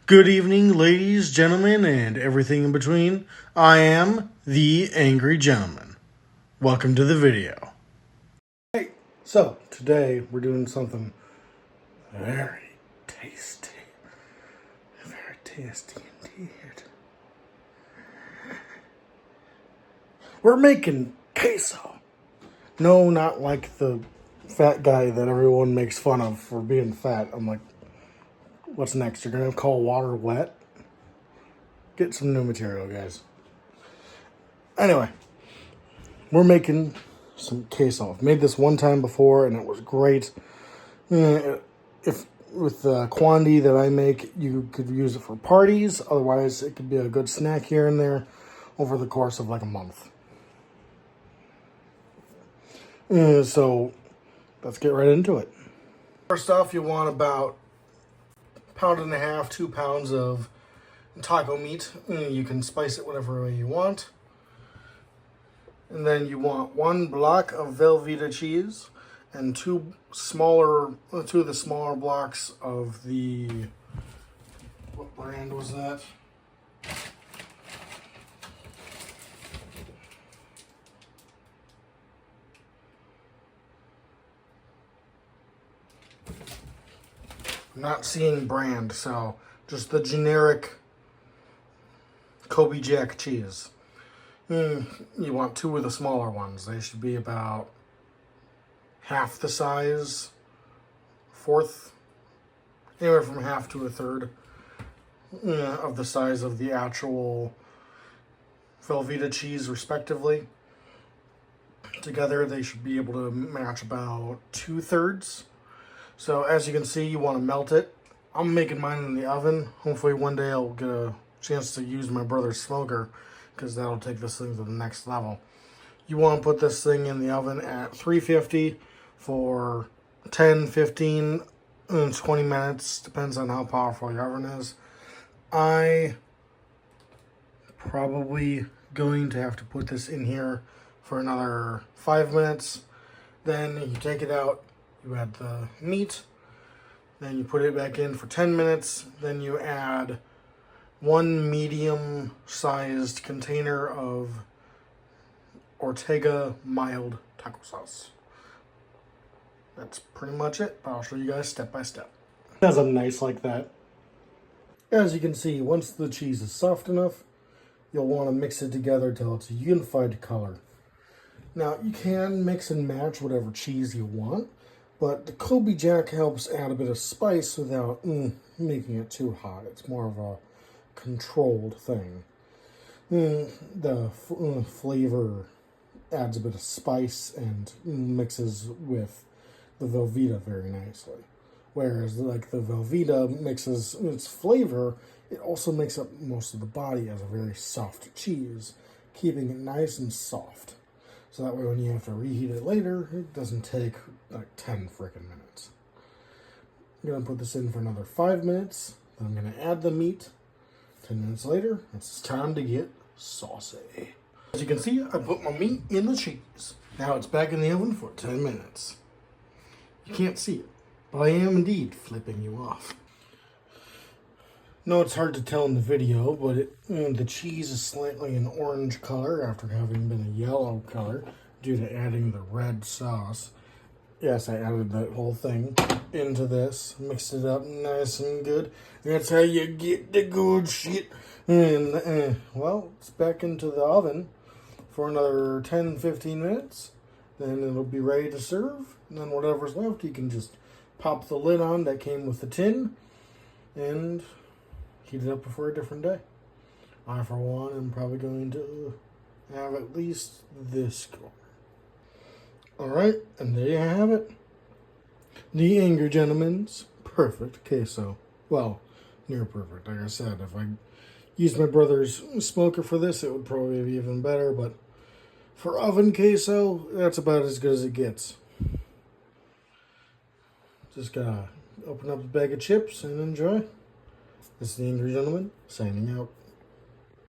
Good evening, ladies, gentlemen, and everything in between. I am the Angry Gentleman. Welcome to the video. Hey, so today we're doing something very tasty. Very tasty indeed. We're making queso. No, not like the fat guy that everyone makes fun of for being fat. I'm like, what's next? You're gonna call water wet? Get some new material, guys. Anyway, we're making some queso. I've made this one time before and it was great. If with the quantity that I make, you could use it for parties. Otherwise, it could be a good snack here and there over the course of like a month. So let's get right into it. First off, you want about 1.5 pounds, 2 pounds of taco meat. You can spice it whatever way you want. And then you want 1 block of Velveeta cheese and two of the smaller blocks of the, what brand was that? I'm not seeing brand, so just the generic Kobe Jack cheese. You want 2 of the smaller ones. They should be about half the size, anywhere from half to a third of the size of the actual Velveeta cheese, respectively. Together, they should be able to match about 2/3. So as you can see, you want to melt it. I'm making mine in the oven. Hopefully one day I'll get a chance to use my brother's smoker, because that'll take this thing to the next level. You want to put this thing in the oven at 350 for 10, 15, 20 minutes. Depends on how powerful your oven is. I probably going to have to put this in here for another 5 minutes. Then you take it out, you add the meat, then you put it back in for 10 minutes. Then you add 1 medium-sized container of Ortega mild taco sauce. That's pretty much it. I'll show you guys step by step. It has a nice like that. As you can see, once the cheese is soft enough, you'll want to mix it together till it's a unified color. Now, you can mix and match whatever cheese you want, but the Kobe Jack helps add a bit of spice without making it too hot. It's more of a controlled thing. The flavor adds a bit of spice and mixes with the Velveeta very nicely. Whereas like the Velveeta mixes its flavor, it also makes up most of the body as a very soft cheese, keeping it nice and soft. So that way when you have to reheat it later, it doesn't take like 10 freaking minutes. I'm going to put this in for another 5 minutes. Then I'm going to add the meat. 10 minutes later, it's time to get saucy. As you can see, I put my meat in the cheese. Now it's back in the oven for 10 minutes. You can't see it, but I am indeed flipping you off. No, it's hard to tell in the video, but the cheese is slightly an orange color after having been a yellow color due to adding the red sauce. Yes, I added that whole thing into this, mixed it up nice and good. That's how you get the good shit. And, well, it's back into the oven for another 10-15 minutes. Then it'll be ready to serve. And then whatever's left, you can just pop the lid on that came with the tin and heat it up for a different day. I, for one, am probably going to have at least this color. Alright, and there you have it. The Angry Gentleman's perfect queso. Well, near perfect. Like I said, if I used my brother's smoker for this, it would probably be even better, but for oven queso, that's about as good as it gets. Just gotta open up a bag of chips and enjoy. This is the Angry Gentleman, signing out.